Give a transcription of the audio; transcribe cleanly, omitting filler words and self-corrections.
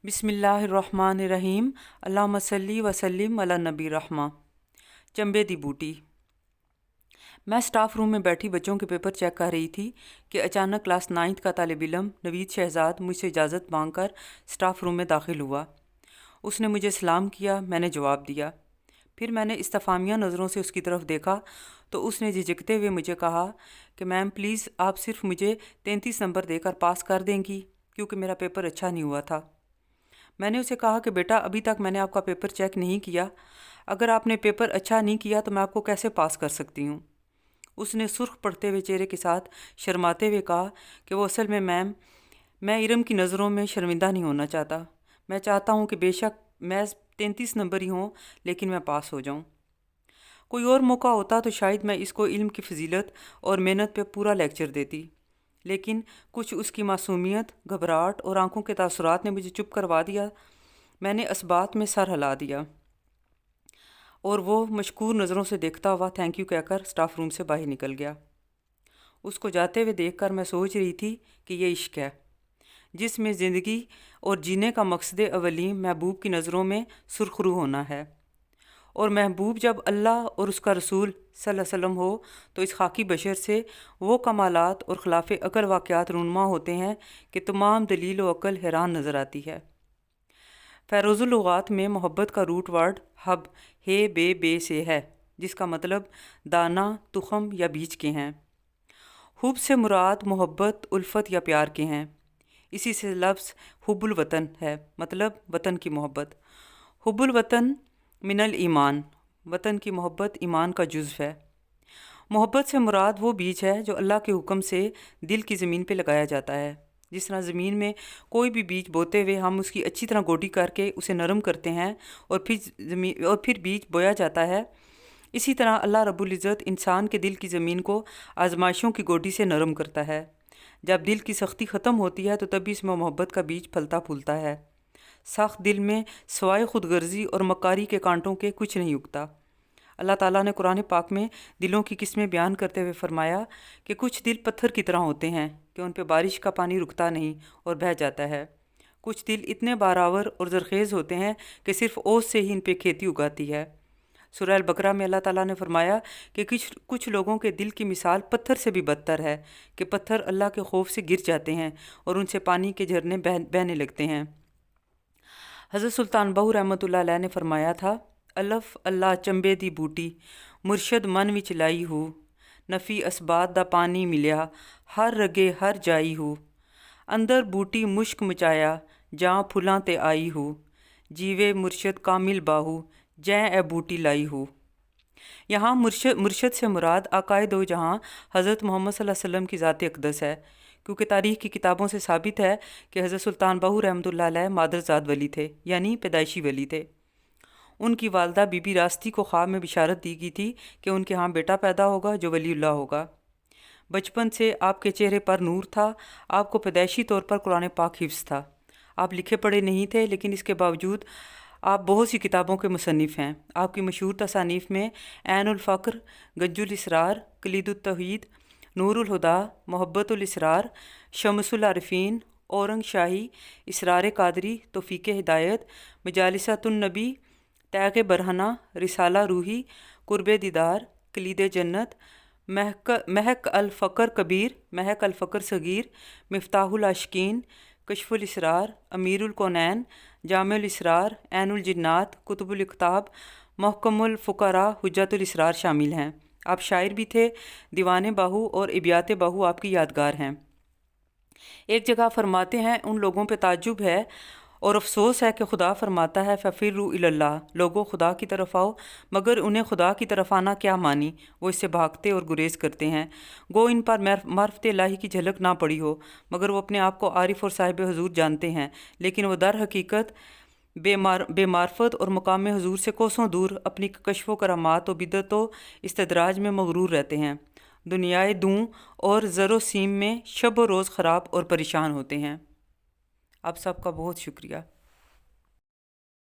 बिस्मिल्लाहिर्रहमानिर्रहीम। अल्लाहुम्मा सल्ली व सल्लिम अला नबी रहमा। चंबे दी बूटी। मैं स्टाफ रूम में बैठी बच्चों के पेपर चेक कर रही थी कि अचानक क्लास 9th का तालिब इल्म नवीद शहजाद मुझसे इजाज़त मांगकर स्टाफ रूम में दाखिल हुआ। उसने मुझे सलाम किया, मैंने जवाब दिया। फिर मैंने इस्तफामिया नज़रों से उसकी तरफ देखा तो उसने झिझकते हुए मुझे कहा कि मैम प्लीज़ आप सिर्फ मुझे 33 नंबर देकर पास कर देंगी क्योंकि मेरा पेपर अच्छा नहीं हुआ था। मैंने उसे कहा कि बेटा अभी तक मैंने आपका पेपर चेक नहीं किया, अगर आपने पेपर अच्छा नहीं किया तो मैं आपको कैसे पास कर सकती हूँ। उसने सुर्ख पड़ते हुए चेहरे के साथ शर्माते हुए कहा कि वो असल में मैम, मैं इरम की नज़रों में शर्मिंदा नहीं होना चाहता। मैं चाहता हूँ कि बेशक मैं 33 नंबर ही हों लेकिन मैं पास हो जाऊँ। कोई और मौका होता तो शायद मैं इसको इल्म की फजीलत और मेहनत पे पूरा लेक्चर देती, लेकिन कुछ उसकी मासूमियत, घबराहट और आंखों के तासुरात ने मुझे चुप करवा दिया। मैंने असबात में सर हिला दिया और वो मशकूर नज़रों से देखता हुआ थैंक यू कहकर स्टाफ रूम से बाहर निकल गया। उसको जाते हुए देखकर मैं सोच रही थी कि ये इश्क है जिसमें ज़िंदगी और जीने का मकसद अवली महबूब की नज़रों में सुरखरू होना है, और महबूब जब अल्लाह और उसका रसूल सल्लल्लाहु अलैहि वसल्लम हो तो इस खाकी बशर से वो कमालात और खिलाफ अकल वाक़यात रूनुमा होते हैं कि तमाम दलील व अकल हैरान नज़र आती है। फ़ैरोज़ुल लुग़ात में मोहब्बत का रूट वर्ड हब हे बे से है, जिसका मतलब दाना, तुख़म या बीज के हैं। हुब से मुराद मोहब्बत, उल्फत या प्यार के हैं। इसी से लफ्ज़ हुब्बुल वतन है, मतलब वतन की मोहब्बत। हुब्बुल वतन मिनल ईमान, वतन की मोहब्बत ईमान का जुज़्व है। मोहब्बत से मुराद वो बीज है जो अल्लाह के हुक्म से दिल की ज़मीन पे लगाया जाता है। जिस तरह ज़मीन में कोई भी बीज बोते हुए हम उसकी अच्छी तरह गोडी करके उसे नरम करते हैं और फिर बीज बोया जाता है, इसी तरह अल्लाह रब्बुल इज़्ज़त इंसान के दिल की ज़मीन को आजमाइशों की गोडी से नरम करता है। जब दिल की सख्ती ख़त्म होती है तो तभी इसमें मोहब्बत का बीज फलता फूलता है। सख्त दिल में सवाए खुदगर्जी और मकारी के कांटों के कुछ नहीं उगता। अल्लाह ताला ने कुरान पाक में दिलों की किस्में बयान करते हुए फरमाया कि कुछ दिल पत्थर की तरह होते हैं कि उन पे बारिश का पानी रुकता नहीं और बह जाता है। कुछ दिल इतने बारावर और ज़रखेज़ होते हैं कि सिर्फ ओस से ही इन पे खेती उगाती है। सूरह अल बकरा में अल्लाह ताला ने फरमाया कि कुछ लोगों के दिल की मिसाल पत्थर से भी बदतर है कि पत्थर अल्लाह के खौफ से गिर जाते हैं और उनसे पानी के झरने बहने लगते हैं। हज़रत सुल्तान बहू रहमतुल्लाह अलैह ने फरमाया था, अलफ अल्लाह चंबे दी बूटी मुर्शद मन विच लाई हो, नफ़ी असबात दा पानी मिलिया हर रगे हर जाई हो, अंदर बूटी मुश्क मचाया जां फुलां ते आई हो, जीवे मुर्शद कामिल बाहू जै ए बूटी लाई हो। यहाँ मुर्शद से मुराद आकाए दो जहाँ हज़रत मोहम्मद सल्लल्लाहु अलैहि वसल्लम की ज़ात अक़दस है, क्योंकि तारीख़ की किताबों से साबित है कि हज़रत सुल्तान बहू रहमतुल्लाह अलैह मादरज़ाद वली थे, यानी पैदाइशी वली थे। उनकी वालदा बीबी रास्ती को ख्वाब में बिशारत दी गई थी कि उनके यहाँ बेटा पैदा होगा जो वलीउल्लाह होगा। बचपन से आपके चेहरे पर नूर था, आपको पैदाइशी तौर पर कुरान पाक हिफ्ज़ था। आप लिखे पढ़े नहीं थे, लेकिन इसके बावजूद आप बहुत सी किताबों के मुसन्निफ़ हैं। आपकी मशहूर तसानीफ़ में ऐनुल फ़क्र, गंजुल इसरार, कलीदुत तौहीद, नूरुल हुदा, मोहब्बतुल इसरार, शमसुल आरिफ़ीन, औरंग शाही, इसरार कादरी, तौफ़ीक़े हिदायत, मजालिसतुन नबी, तैग़ बरहना, रिसाला रूही, कुर्बे दीदार, कलीद जन्नत, महक अल फ़क्र कबीर, महक अल फ़क्र सगीर, मिफ्ताहुल आशिकीन, कशफुल इसरार, अमीरुल कौनैन, जामिउल इसरार, ऐनुल जिन्नात, कुतुबुल इक़्ताब, मुहकमुल फ़ुक़रा, हुज्जतुल इसरार शामिल हैं। आप शायर भी थे। दीवाने बाहू और इबियात बाहू आपकी यादगार हैं। एक जगह फरमाते हैं, उन लोगों पे ताज्जुब है और अफसोस है कि खुदा फरमाता है फ़फ़िर्रू इलल्लाह, लोगों खुदा की तरफ आओ, मगर उन्हें खुदा की तरफ आना क्या मानी, वो इससे भागते और गुरेज करते हैं। गो इन पर मार्फत इलाही की झलक ना पड़ी हो, मगर वो अपने आप को आरिफ और साहिब हुजूर जानते हैं, लेकिन वो दर हकीकत बेमार्फत और मुकाम हुजूर से कोसों दूर अपनी कशफ़ो करामात और बिदत व इस्तदराज में मगरूर रहते हैं। दुनियाए दूँ और ज़रो सीम में शब व रोज़ ख़राब और परेशान होते हैं। आप सबका बहुत शुक्रिया।